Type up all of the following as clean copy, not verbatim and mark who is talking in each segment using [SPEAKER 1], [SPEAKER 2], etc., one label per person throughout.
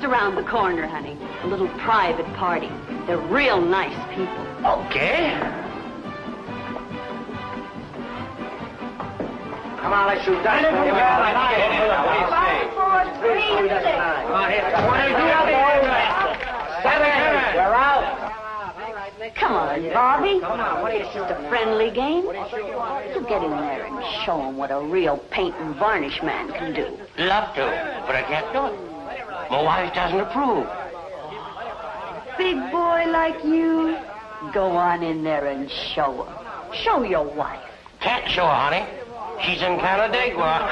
[SPEAKER 1] Around the corner, honey. A little private party. They're real nice people.
[SPEAKER 2] Okay. Come on, let's shoot dice. Here we go.
[SPEAKER 3] Five, four, three, six.
[SPEAKER 2] Come on, here. We're out.
[SPEAKER 1] Come on, Bobby. Come on, what are you shooting? Just a friendly game. You get in there and show them what a real paint and varnish man can do.
[SPEAKER 2] Love to, but I can't do it. My wife doesn't approve.
[SPEAKER 1] Big boy like you, go on in there and show her. Show your wife.
[SPEAKER 2] Can't show her, honey. She's in Canandaigua.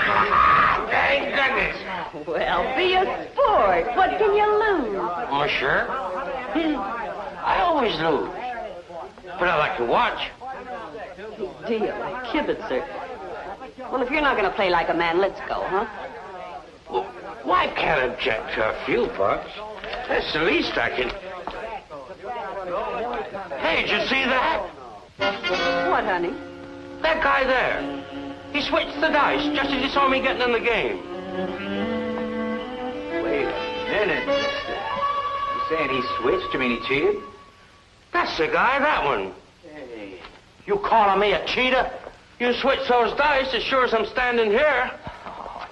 [SPEAKER 2] Thank goodness.
[SPEAKER 1] Well, be a sport. What can you lose?
[SPEAKER 2] Sure. I always lose. But I like to watch.
[SPEAKER 1] Big deal. Kibitzer. Well, if you're not going to play like a man, let's go, huh?
[SPEAKER 2] Well, I can't object to a few bucks. That's the least I can... Hey, did you see that?
[SPEAKER 1] What, honey?
[SPEAKER 2] That guy there. He switched the dice just as he saw me getting in the game.
[SPEAKER 4] Wait a minute, mister. You saying he switched? You mean he cheated?
[SPEAKER 2] That's the guy, that one.
[SPEAKER 4] Hey.
[SPEAKER 2] You calling me a cheater? You switched those dice as sure as I'm standing here.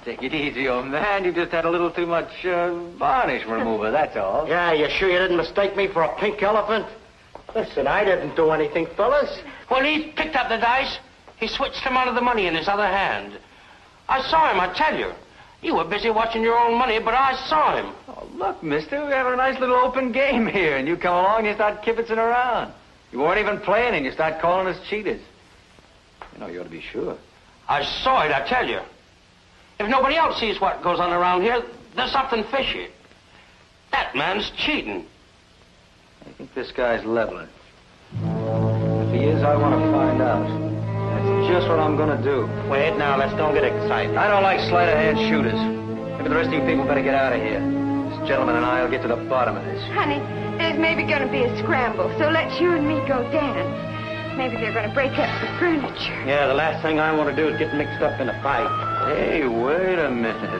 [SPEAKER 4] Take it easy, old man. You just had a little too much varnish remover, that's all.
[SPEAKER 2] Yeah, you sure you didn't mistake me for a pink elephant? Listen, I didn't do anything, fellas. When he picked up the dice, he switched them out of the money in his other hand. I saw him, I tell you. You were busy watching your own money, but I saw him.
[SPEAKER 4] Oh, look, mister, we're having a nice little open game here, and you come along and you start kibitzing around. You weren't even playing, and you start calling us cheaters. You know, you ought to be sure.
[SPEAKER 2] I saw it, I tell you. If nobody else sees what goes on around here, there's something fishy. That man's cheating.
[SPEAKER 4] I think this guy's leveling. If he is, I want to find out. That's just what I'm going to do.
[SPEAKER 2] Wait, now, let's don't get excited.
[SPEAKER 4] I don't like sleight-of-hand shooters. Maybe the rest of you people better get out of here. This gentleman and I will get to the bottom of this.
[SPEAKER 3] Honey, there's maybe going to be a scramble, so let's you and me go dance. Maybe they're going to break up the furniture.
[SPEAKER 2] Yeah, the last thing I want to do is get mixed up in a fight.
[SPEAKER 4] Hey, wait a minute.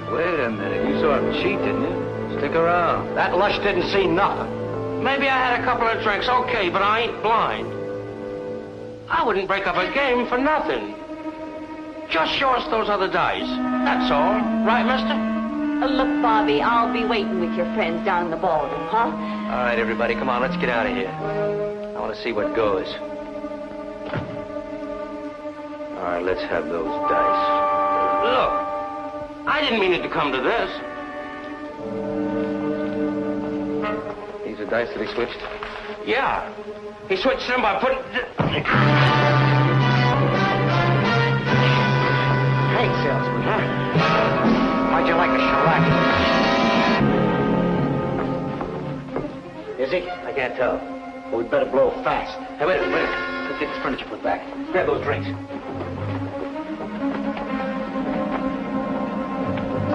[SPEAKER 4] You saw him cheat, didn't you? Stick around.
[SPEAKER 2] That lush didn't see nothing. Maybe I had a couple of drinks, okay, but I ain't blind. I wouldn't break up a game for nothing. Just show us those other dice. That's all. Right, mister?
[SPEAKER 1] Look, Bobby, I'll be waiting with your friends down the ballroom, huh?
[SPEAKER 4] All right, everybody, come on, let's get out of here. I want to see what goes. All right, let's have those dice.
[SPEAKER 2] Look, I didn't mean it to come to this.
[SPEAKER 4] These are dice that he switched?
[SPEAKER 2] Yeah. He switched them by putting... Hey, salesman, huh? How'd you like a shellac? Is he?
[SPEAKER 4] I can't tell.
[SPEAKER 2] Well, we'd better blow fast.
[SPEAKER 4] Hey, wait a minute. Let's get this furniture put back. Grab those drinks.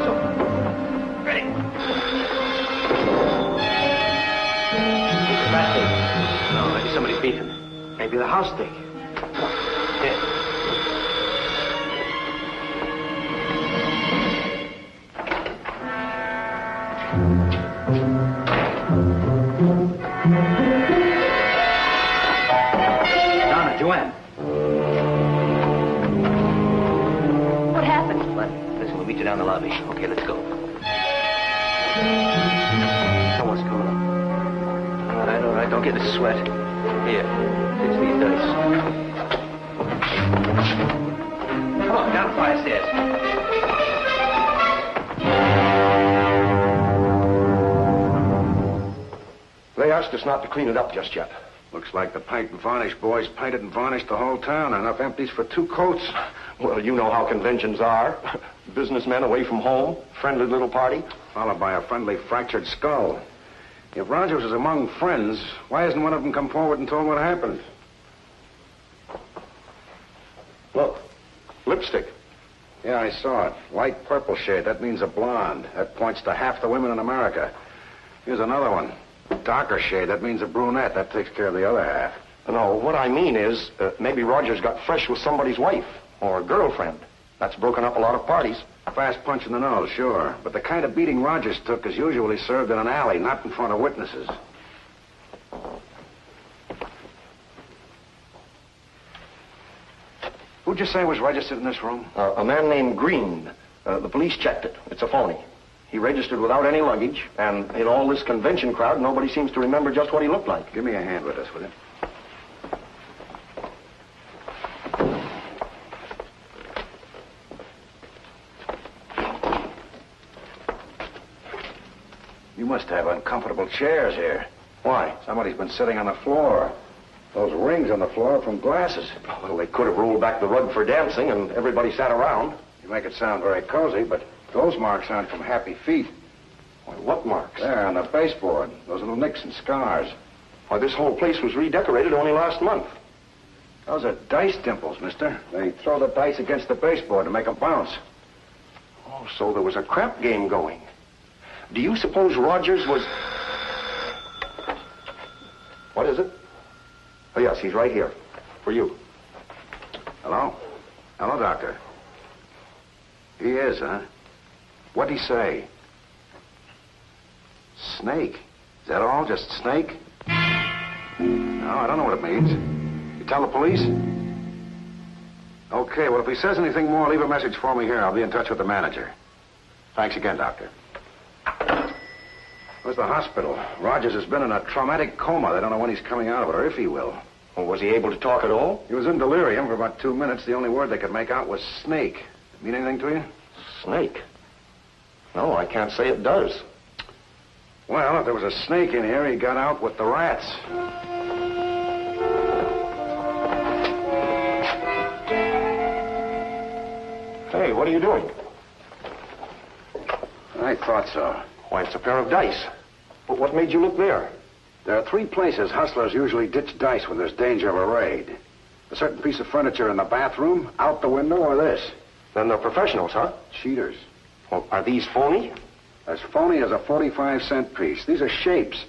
[SPEAKER 4] So, ready. No, maybe somebody's beefing.
[SPEAKER 2] Maybe the house dick.
[SPEAKER 4] Yeah. Donna, Joanne.
[SPEAKER 1] What happened?
[SPEAKER 4] What? Listen, we'll meet you down the lobby. Okay, let's go. So what's going on? All right. Don't get in a sweat. Here, fix these dice. Come on, down the fire stairs.
[SPEAKER 5] They asked us not to clean it up just yet.
[SPEAKER 6] Looks like the paint and varnish boys painted and varnished the whole town. Enough empties for 2 coats.
[SPEAKER 5] Well, you know how conventions are. Businessmen away from home, friendly little party.
[SPEAKER 6] Followed by a friendly fractured skull. If Rogers is among friends, why hasn't one of them come forward and told what happened?
[SPEAKER 5] Look, lipstick.
[SPEAKER 6] Yeah, I saw it. Light purple shade. That means a blonde. That points to half the women in America. Here's another one. Darker shade. That means a brunette. That takes care of the other half.
[SPEAKER 5] No, what I mean is, maybe Rogers got fresh with somebody's wife or girlfriend. That's broken up a lot of parties.
[SPEAKER 6] Fast punch in the nose, sure. But the kind of beating Rogers took is usually served in an alley, not in front of witnesses. Who'd you say was registered in this room?
[SPEAKER 5] A man named Green. The police checked it. It's a phony. He registered without any luggage, and in all this convention crowd, nobody seems to remember just what he looked like.
[SPEAKER 6] Give me a hand with this, will you? You must have uncomfortable chairs here.
[SPEAKER 5] Why?
[SPEAKER 6] Somebody's been sitting on the floor. Those rings on the floor are from glasses.
[SPEAKER 5] Well, they could have rolled back the rug for dancing, and everybody sat around.
[SPEAKER 6] You make it sound very cozy, but those marks aren't from happy feet.
[SPEAKER 5] Why, what marks?
[SPEAKER 6] There, on the baseboard. Those little nicks and scars.
[SPEAKER 5] Why, this whole place was redecorated only last month.
[SPEAKER 6] Those are dice dimples, mister. They throw the dice against the baseboard to make them bounce.
[SPEAKER 5] Oh, so there was a crap game going. Do you suppose Rogers was... What is it? Oh, yes, he's right here. For you.
[SPEAKER 6] Hello? Hello, Doctor. He is, huh? What'd he say? Snake. Is that all? Just snake? No, I don't know what it means. You tell the police? Okay, well, if he says anything more, leave a message for me here. I'll be in touch with the manager. Thanks again, Doctor. Where's the hospital? Rogers has been in a traumatic coma. They don't know when he's coming out of it, or if he will.
[SPEAKER 5] Well, was he able to talk at all?
[SPEAKER 6] He was in delirium for about 2 minutes. The only word they could make out was snake. Mean anything to you?
[SPEAKER 5] Snake? No, I can't say it does.
[SPEAKER 6] Well, if there was a snake in here, he got out with the rats.
[SPEAKER 5] Hey, what are you doing?
[SPEAKER 6] I thought so.
[SPEAKER 5] Why, it's a pair of dice. But what made you look there?
[SPEAKER 6] There are 3 places hustlers usually ditch dice when there's danger of a raid. A certain piece of furniture in the bathroom, out the window, or this.
[SPEAKER 5] Then they're professionals, huh?
[SPEAKER 6] Cheaters.
[SPEAKER 5] Well, are these phony?
[SPEAKER 6] As phony as a 45-cent piece. These are shapes.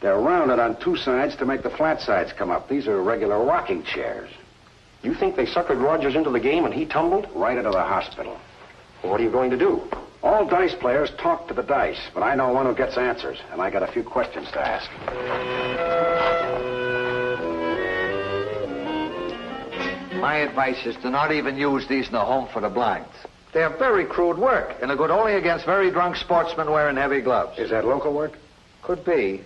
[SPEAKER 6] They're rounded on 2 sides to make the flat sides come up. These are regular rocking chairs.
[SPEAKER 5] You think they suckered Rogers into the game and he tumbled?
[SPEAKER 6] Right into the hospital.
[SPEAKER 5] Well, what are you going to do?
[SPEAKER 6] All dice players talk to the dice, but I know one who gets answers, and I got a few questions to ask.
[SPEAKER 4] My advice is to not even use these in the home for the blinds. They're very crude work, and are good only against very drunk sportsmen wearing heavy gloves.
[SPEAKER 6] Is that local work?
[SPEAKER 4] Could be.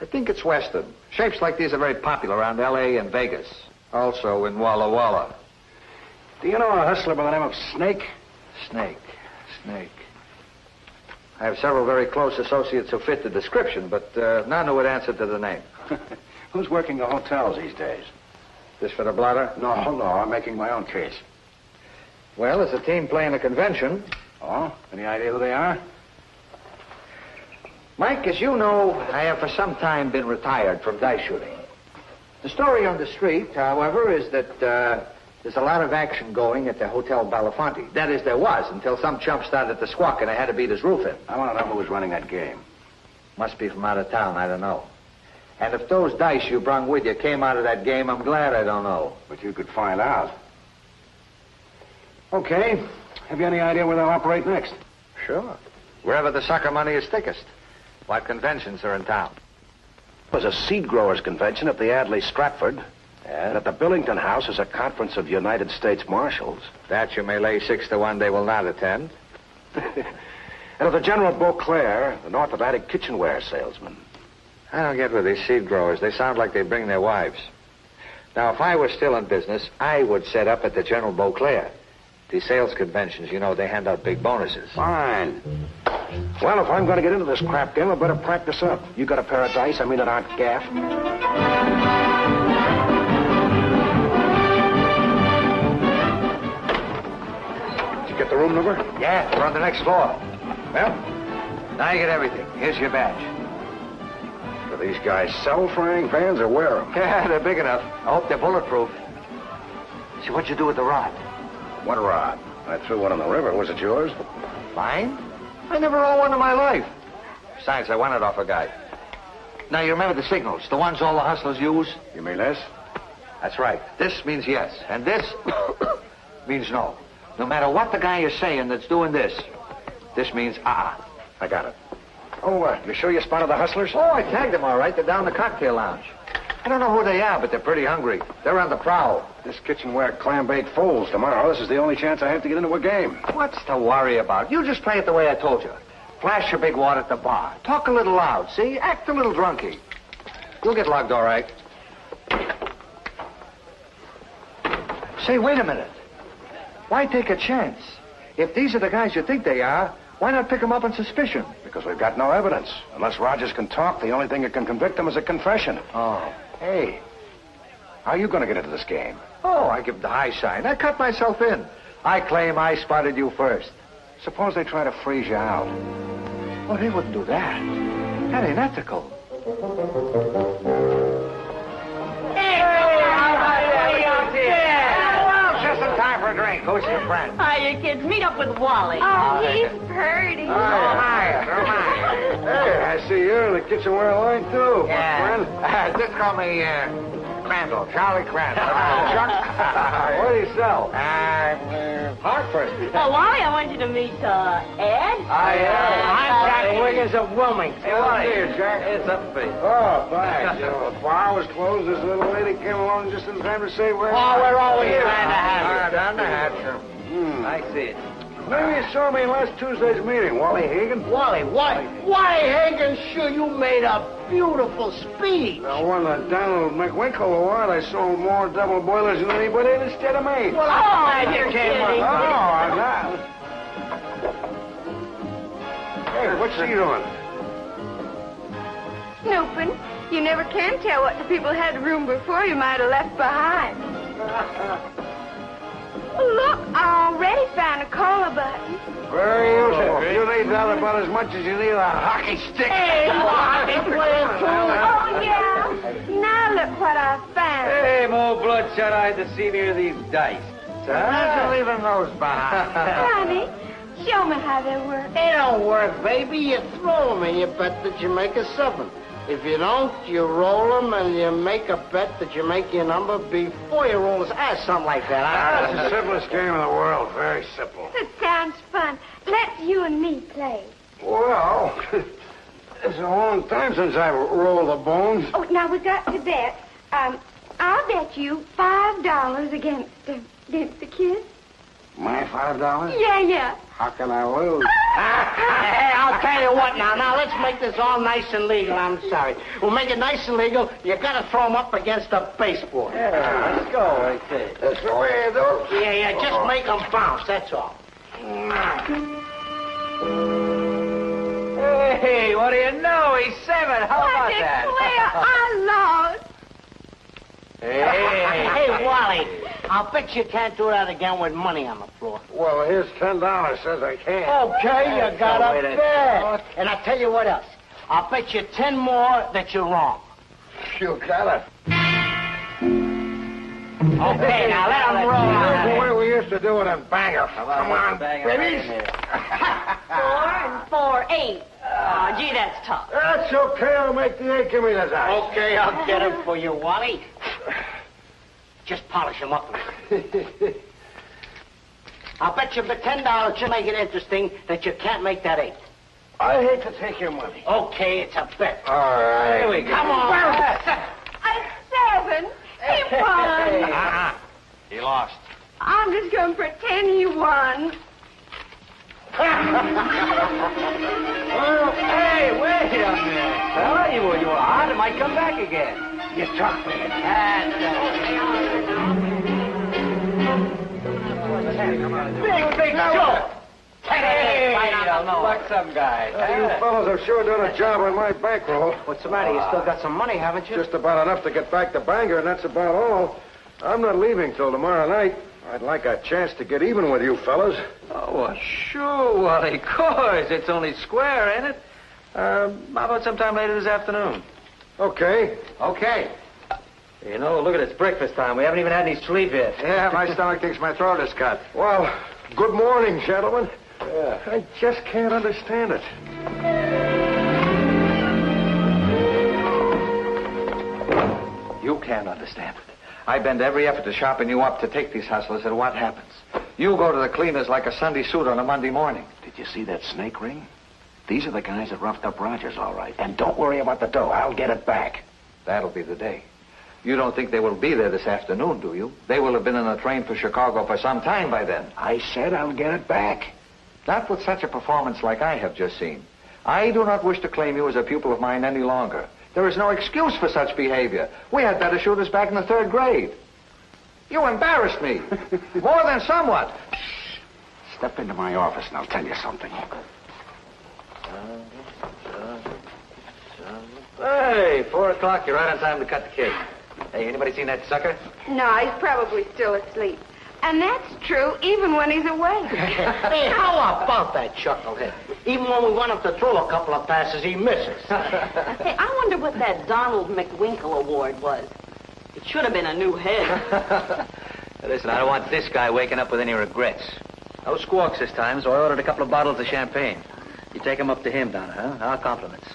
[SPEAKER 4] I think it's Western. Shapes like these are very popular around L.A. and Vegas. Also in Walla Walla.
[SPEAKER 6] Do you know a hustler by the name of Snake?
[SPEAKER 4] Snake. I have several very close associates who fit the description, but none who would answer to the name.
[SPEAKER 6] Who's working the hotels these days?
[SPEAKER 4] This for the blotter?
[SPEAKER 6] No, I'm making my own case.
[SPEAKER 4] Well, it's a team playing a convention.
[SPEAKER 6] Oh? Any idea who they are?
[SPEAKER 4] Mike, as you know, I have for some time been retired from dice shooting. The story on the street, however, is that there's a lot of action going at the Hotel Belafonte. That is, there was, until some chump started to squawk and I had to beat his roof in.
[SPEAKER 6] I want to know who was running that game.
[SPEAKER 4] Must be from out of town, I don't know. And if those dice you brung with you came out of that game, I'm glad I don't know.
[SPEAKER 6] But you could find out. Okay. Have you any idea where they'll operate next?
[SPEAKER 4] Sure. Wherever the sucker money is thickest. What conventions are in town?
[SPEAKER 6] There's a seed growers convention at the Adley Stratford. And at the Billington House is a conference of United States Marshals.
[SPEAKER 4] That you may lay 6 to 1 they will not attend.
[SPEAKER 6] And at the General Beauclair, the North Atlantic kitchenware salesman.
[SPEAKER 4] I don't get with these seed growers. They sound like they bring their wives. Now, if I were still in business, I would set up at the General Beauclair. These sales conventions, you know, they hand out big bonuses.
[SPEAKER 6] Fine. Well, if I'm going to get into this crap game, I better practice up. You got a pair of dice, that aren't gaff? Get the room number?
[SPEAKER 4] Yeah, we're on the next floor. Well, now you get everything. Here's your badge.
[SPEAKER 6] Do these guys sell frying pans or wear them?
[SPEAKER 4] Yeah, they're big enough. I hope they're bulletproof. See, what'd you do with the rod?
[SPEAKER 6] What rod? I threw one in the river. Was it yours?
[SPEAKER 4] Mine? I never owned one in my life. Besides, I won it off a guy. Now, you remember the signals, the ones all the hustlers use?
[SPEAKER 6] You mean this?
[SPEAKER 4] That's right. This means yes, and this means no. No matter what the guy is saying that's doing this means
[SPEAKER 6] I got it. Oh, you sure you spotted the hustlers?
[SPEAKER 4] Oh, I tagged them all right. They're down the cocktail lounge. I don't know who they are, but they're pretty hungry. They're on the prowl.
[SPEAKER 6] This kitchenware clam bake folds tomorrow. This is the only chance I have to get into a game.
[SPEAKER 4] What's to worry about? You just play it the way I told you. Flash your big wad at the bar. Talk a little loud, see? Act a little drunky. You'll get logged all right. Say, wait a minute. Why take a chance? If these are the guys you think they are, why not pick them up on suspicion?
[SPEAKER 6] Because we've got no evidence. Unless Rogers can talk, the only thing that can convict him is a confession.
[SPEAKER 4] Oh.
[SPEAKER 6] Hey, how are you going to get into this game?
[SPEAKER 4] Oh, I give the high sign. I cut myself in. I claim I spotted you first.
[SPEAKER 6] Suppose they try to freeze you out.
[SPEAKER 4] Oh, they wouldn't do that. That ain't ethical. Time for a drink. Who's your friend?
[SPEAKER 1] Hiya, kids. Meet up with Wally.
[SPEAKER 3] Oh, he's pretty.
[SPEAKER 4] Hi.
[SPEAKER 6] Hey, I see you're in the kitchenware line, too, my friend.
[SPEAKER 4] Just call me Crandall, Charlie Crandall. Chuck, what do you sell? Hartford.
[SPEAKER 1] Oh, Wally, I want you to meet Ed.
[SPEAKER 2] I'm Jack Wiggins of Wilmington.
[SPEAKER 4] Hey, Wally. Here, Jack. It's up for you.
[SPEAKER 6] Oh, thanks. The bar was closed. This little lady came along just in time to say where...
[SPEAKER 2] Oh, we're always glad to have you.
[SPEAKER 4] Down the hatch. I see it.
[SPEAKER 6] Maybe you saw me in last Tuesday's meeting, Wally Hagen.
[SPEAKER 2] Wally, Wally Hagen, sure, you made a beautiful speech.
[SPEAKER 6] I won the Donald McWinkle Award. I sold more double boilers than anybody in the state of Maine.
[SPEAKER 2] Well, I'm glad you came
[SPEAKER 6] Oh,
[SPEAKER 2] up.
[SPEAKER 6] I'm not. Hey, what's she doing?
[SPEAKER 3] Snooping. You never can tell what the people had room before you might have left behind. Look, I already found a collar button.
[SPEAKER 6] Very useful. You need that about as much as you need a hockey stick.
[SPEAKER 2] Hey, hockey player,
[SPEAKER 3] Oh, yeah. Now look what I found.
[SPEAKER 4] Hey, more bloodshot eyed to see near these dice. How's you leaving those behind?
[SPEAKER 3] Honey, show me how they work.
[SPEAKER 2] They don't work, baby. You throw them and you bet that you make a 7. If you don't, you roll them and you make a bet that you make your number before you roll his ass, something like that.
[SPEAKER 6] That's the simplest game in the world. Very simple.
[SPEAKER 3] It sounds fun. Let's you and me play.
[SPEAKER 6] Well, it's a long time since I've rolled the bones.
[SPEAKER 3] Oh, now we got to bet. I'll bet you $5 against the kid.
[SPEAKER 6] My $5?
[SPEAKER 3] Yeah.
[SPEAKER 6] How can I lose?
[SPEAKER 2] Hey, I'll tell you what now. Now, let's make this all nice and legal. I'm sorry. We'll make it nice and legal. You gotta throw them up against a baseboard.
[SPEAKER 4] Yeah, let's go, I say.
[SPEAKER 6] That's the way you do it.
[SPEAKER 2] Yeah, just make them bounce, that's all.
[SPEAKER 4] Hey, what do you know? He's 7. How about
[SPEAKER 3] I
[SPEAKER 4] that?
[SPEAKER 3] declare I lost.
[SPEAKER 2] Hey, Wally, I'll bet you can't do that again with money on the floor.
[SPEAKER 6] Well, here's $10 says I can.
[SPEAKER 2] Okay, you got
[SPEAKER 4] no
[SPEAKER 2] a
[SPEAKER 4] way to-
[SPEAKER 2] bet. And I'll tell you what else. I'll bet you 10 more that you're wrong.
[SPEAKER 6] You got it.
[SPEAKER 2] Okay, now let them roll
[SPEAKER 6] That's the
[SPEAKER 2] on.
[SPEAKER 6] way we used to do it in Bangor. Come on, babies.
[SPEAKER 1] 4 and 4, 8. Oh, gee, that's tough.
[SPEAKER 6] That's okay. I'll make the 8. Give me the dice.
[SPEAKER 2] Okay, I'll get him for you, Wally. Just polish him up. I'll bet you for $10 to make it interesting that you can't make that 8.
[SPEAKER 6] I hate to take your money.
[SPEAKER 2] Okay, it's a bet.
[SPEAKER 6] All right.
[SPEAKER 4] Here we go.
[SPEAKER 2] Come on.
[SPEAKER 3] A 7. He won.
[SPEAKER 4] He lost.
[SPEAKER 3] I'm just going to pretend he won.
[SPEAKER 4] Well, hey, wait a minute. Fella, you were hard. It might come back again.
[SPEAKER 6] You talk me.
[SPEAKER 2] Big joke.
[SPEAKER 4] Hey, like some guys.
[SPEAKER 6] You fellas have sure done a job on my bankroll.
[SPEAKER 2] What's the matter? You still got some money, haven't you?
[SPEAKER 6] Just about enough to get back to Bangor, and that's about all. I'm not leaving till tomorrow night. I'd like a chance to get even with you fellas.
[SPEAKER 4] Oh, well, sure, Wally. Of course. It's only square, ain't it? How about sometime later this afternoon?
[SPEAKER 6] Okay.
[SPEAKER 4] Okay. You know, look at it. It's breakfast time. We haven't even had any sleep yet.
[SPEAKER 6] Yeah, my stomach thinks my throat is cut. Well, good morning, gentlemen. I just can't understand it.
[SPEAKER 4] You can't understand it. I bend every effort to sharpen you up to take these hustlers, and what happens? You go to the cleaners like a Sunday suit on a Monday morning.
[SPEAKER 6] Did you see that snake ring? These are the guys that roughed up Rogers, all right. And don't worry about the dough. I'll get it back.
[SPEAKER 4] That'll be the day. You don't think they will be there this afternoon, do you? They will have been on a train for Chicago for some time by then.
[SPEAKER 6] I said I'll get it back.
[SPEAKER 4] Not with such a performance like I have just seen. I do not wish to claim you as a pupil of mine any longer. There is no excuse for such behavior. We had better shooters back in the 3rd grade. You embarrassed me. More than somewhat.
[SPEAKER 6] Step into my office and I'll tell you something.
[SPEAKER 4] Hey, 4 o'clock. You're right on time to cut the cake. Hey, anybody seen that sucker?
[SPEAKER 3] No, he's probably still asleep. And that's true even when he's awake.
[SPEAKER 2] Hey, how about that chucklehead? Even when we want him to throw a couple of passes, he misses.
[SPEAKER 1] Hey, I wonder what that Donald McWinkle award was. It should have been a new head.
[SPEAKER 7] Listen, I don't want this guy waking up with any regrets. No squawks this time, so I ordered a couple of bottles of champagne. You take them up to him, Donna, huh? Our compliments.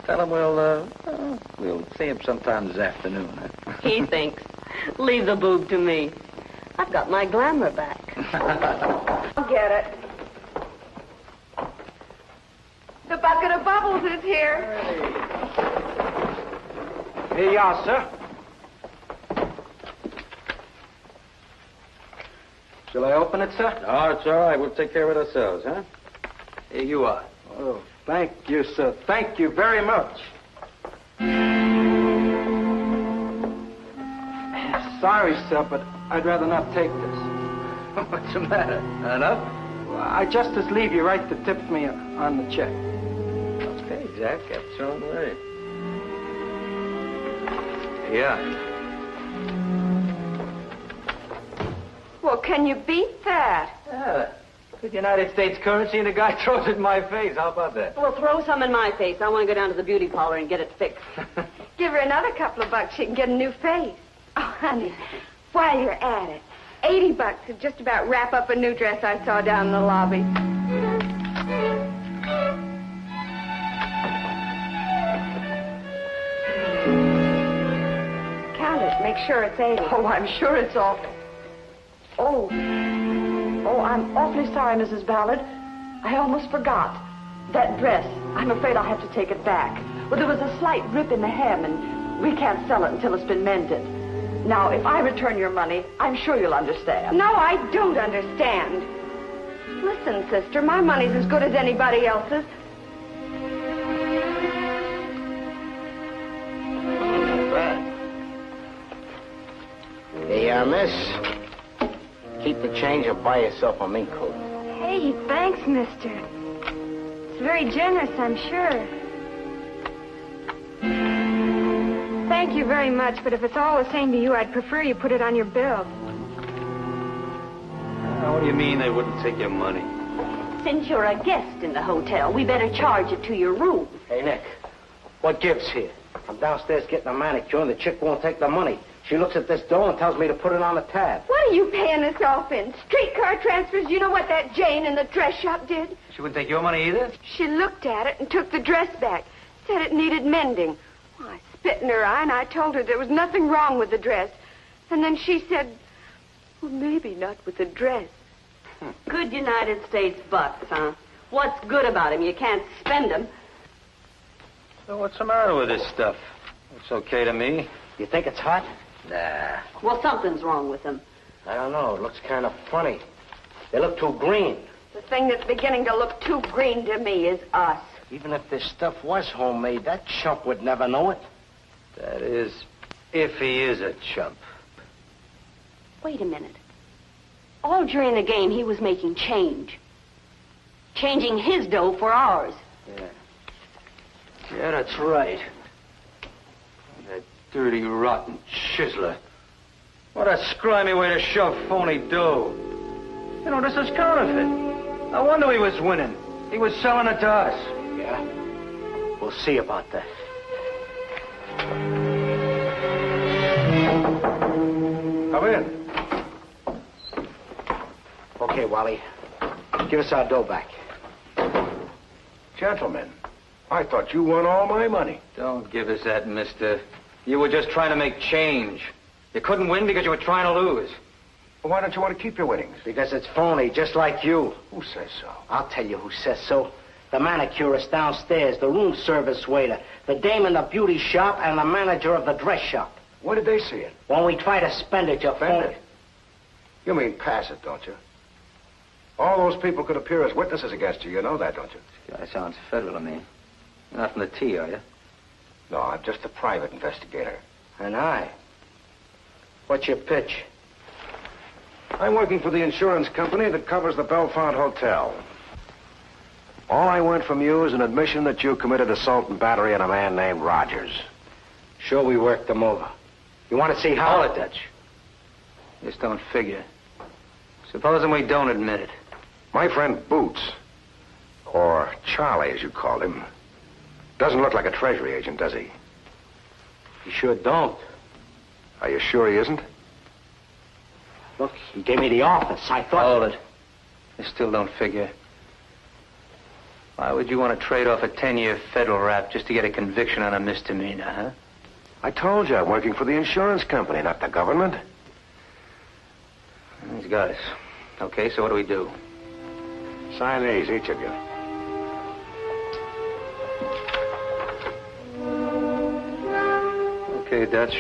[SPEAKER 7] Tell him we'll see him sometime this afternoon, huh?
[SPEAKER 1] He thinks. Leave the boob to me. I've got my glamour back.
[SPEAKER 3] I'll get it. The bucket of bubbles is here.
[SPEAKER 2] Here you are, sir. Shall I open it, sir?
[SPEAKER 7] No, it's all right. We'll take care of it ourselves, huh? Here you are.
[SPEAKER 2] Oh, thank you, sir. Thank you very much. Sorry, sir, but I'd rather not take this.
[SPEAKER 7] What's the matter? Enough?
[SPEAKER 2] I just as leave you write the tip for me on the check.
[SPEAKER 7] Okay, Jack. That's on the way. Yeah.
[SPEAKER 3] Well, can you beat that?
[SPEAKER 7] Yeah. Good United States currency, and the guy throws it in my face. How about that?
[SPEAKER 1] Well, throw some in my face. I want to go down to the beauty parlor and get it fixed.
[SPEAKER 3] Give her another couple of bucks, she can get a new face. Oh, honey, while you're at it, $80 would just about wrap up a new dress I saw down in the lobby. Count it. Make sure it's 80.
[SPEAKER 1] Oh, I'm sure it's all... Oh, I'm awfully sorry, Mrs. Ballard. I almost forgot. That dress, I'm afraid I'll have to take it back. Well, there was a slight rip in the hem, and we can't sell it until it's been mended. Now, if I return your money, I'm sure you'll understand.
[SPEAKER 3] No, I don't understand. Listen, sister, my money's as good as anybody else's.
[SPEAKER 2] Hey, miss. Keep the change or buy yourself a mink coat.
[SPEAKER 3] Hey, thanks, mister. It's very generous, I'm sure. Thank you very much, but if it's all the same to you, I'd prefer you put it on your bill.
[SPEAKER 7] What do you mean they wouldn't take your money?
[SPEAKER 1] Since you're a guest in the hotel, we better charge it to your room.
[SPEAKER 2] Hey, Nick, what gives here? I'm downstairs getting a manicure, and the chick won't take the money. She looks at this dough and tells me to put it on the tab.
[SPEAKER 3] What are you paying us off in? Streetcar transfers? You know what that Jane in the dress shop did?
[SPEAKER 7] She wouldn't take your money either?
[SPEAKER 3] She looked at it and took the dress back. Said it needed mending. Well, I spit in her eye and I told her there was nothing wrong with the dress. And then she said, well, maybe not with the dress.
[SPEAKER 1] Good United States bucks, huh? What's good about him? You can't spend them.
[SPEAKER 7] So what's the matter with this stuff? It's okay to me.
[SPEAKER 2] You think it's hot?
[SPEAKER 7] Nah.
[SPEAKER 1] Well, something's wrong with them.
[SPEAKER 2] I don't know. It looks kind of funny. They look too green.
[SPEAKER 3] The thing that's beginning to look too green to me is us.
[SPEAKER 2] Even if this stuff was homemade, that chump would never know it.
[SPEAKER 7] That is, if he is a chump.
[SPEAKER 1] Wait a minute. All during the game, he was making change. Changing his dough for ours.
[SPEAKER 7] Yeah, that's right. That dirty, rotten chiseler. What a scrimmy way to shove phony dough. You know, this is counterfeit. No wonder he was winning. He was selling it to us.
[SPEAKER 2] Yeah? We'll see about that.
[SPEAKER 5] in.
[SPEAKER 2] Okay, Wally. Give us our dough back.
[SPEAKER 5] Gentlemen, I thought you won all my money.
[SPEAKER 7] Don't give us that, mister. You were just trying to make change. You couldn't win because you were trying to lose.
[SPEAKER 5] Well, why don't you want to keep your winnings?
[SPEAKER 2] Because it's phony, just like you.
[SPEAKER 5] Who says so?
[SPEAKER 2] I'll tell you who says so. The manicurist downstairs, the room service waiter, the dame in the beauty shop, and the manager of the dress shop.
[SPEAKER 5] When did they see it?
[SPEAKER 2] When we try to spend it, you
[SPEAKER 5] Spend
[SPEAKER 2] phony.
[SPEAKER 5] it? You mean pass it, don't you? All those people could appear as witnesses against you. You know that, don't you?
[SPEAKER 7] This guy sounds federal to me. You're not from the T, are you?
[SPEAKER 5] No, I'm just a private investigator.
[SPEAKER 2] And I. What's your pitch?
[SPEAKER 5] I'm working for the insurance company that covers the Belfont Hotel. All I want from you is an admission that you committed assault and battery on a man named Rogers.
[SPEAKER 2] Sure, we worked them over. You want to see how?
[SPEAKER 7] Hold it, Dutch. This don't figure. Supposing we don't admit it.
[SPEAKER 5] My friend Boots, or Charlie as you called him, doesn't look like a treasury agent, does he?
[SPEAKER 2] You sure don't.
[SPEAKER 5] Are you sure he isn't?
[SPEAKER 2] Look, he gave me the office. I thought...
[SPEAKER 7] Hold it. This still don't figure. Why would you want to trade off a 10-year federal rap just to get a conviction on a misdemeanor, huh?
[SPEAKER 5] I told you I'm working for the insurance company, not the government.
[SPEAKER 7] He's got us. Okay, so what do we do?
[SPEAKER 5] Sign these, each of you.
[SPEAKER 7] Okay, Dutch.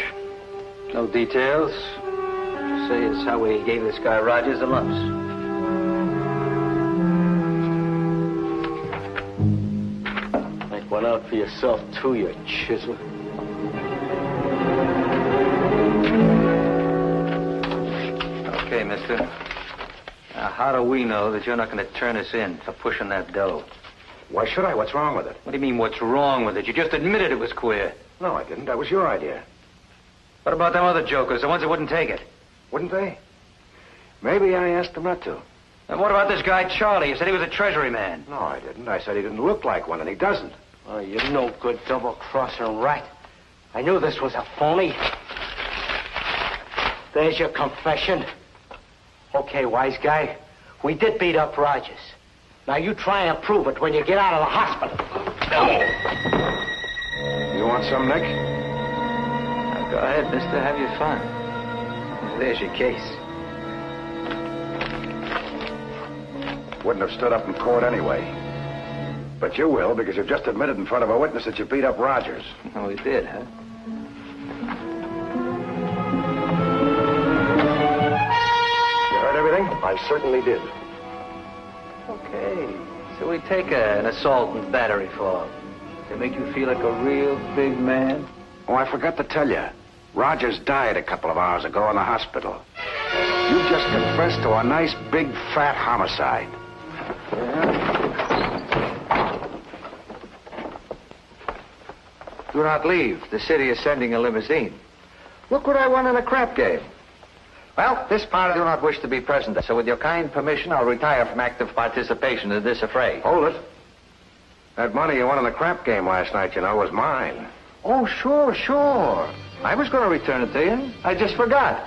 [SPEAKER 7] No details. Just say it's how we gave this guy Rogers the lumps.
[SPEAKER 2] Make one out for yourself, too, you chisel.
[SPEAKER 7] Okay, mister. Now, how do we know that you're not going to turn us in for pushing that dough?
[SPEAKER 5] Why should I? What's wrong with it?
[SPEAKER 7] What do you mean, what's wrong with it? You just admitted it was queer.
[SPEAKER 5] No, I didn't. That was your idea.
[SPEAKER 7] What about them other jokers, the ones that wouldn't take it?
[SPEAKER 5] Wouldn't they? Maybe I asked them not to.
[SPEAKER 7] And what about this guy, Charlie? You said he was a treasury man.
[SPEAKER 5] No, I didn't. I said he didn't look like one, and he doesn't.
[SPEAKER 2] Oh, you no good double-crossing rat. I knew this was a phony. There's your confession. Okay, wise guy. We did beat up Rogers. Now you try and prove it when you get out of the hospital.
[SPEAKER 5] You want some, Nick?
[SPEAKER 7] Now, go ahead, mister. Have your fun. There's your case.
[SPEAKER 5] Wouldn't have stood up in court anyway. But you will, because you've just admitted in front of a witness that you beat up Rogers.
[SPEAKER 7] Oh, he did, huh?
[SPEAKER 5] You heard everything? I certainly did.
[SPEAKER 7] Okay. So we take an assault and battery for to make you feel like a real big man?
[SPEAKER 5] Oh, I forgot to tell you. Rogers died a couple of hours ago in the hospital. You just confessed to a nice, big, fat homicide.
[SPEAKER 4] Do not leave. The city is sending a limousine. Look what I won in a crap game. Well, this part I do not wish to be present, so with your kind permission, I'll retire from active participation in this affray.
[SPEAKER 5] Hold it. That money you won in the crap game last night, you know, was mine.
[SPEAKER 4] Oh, sure. I was going to return it to you. I just forgot.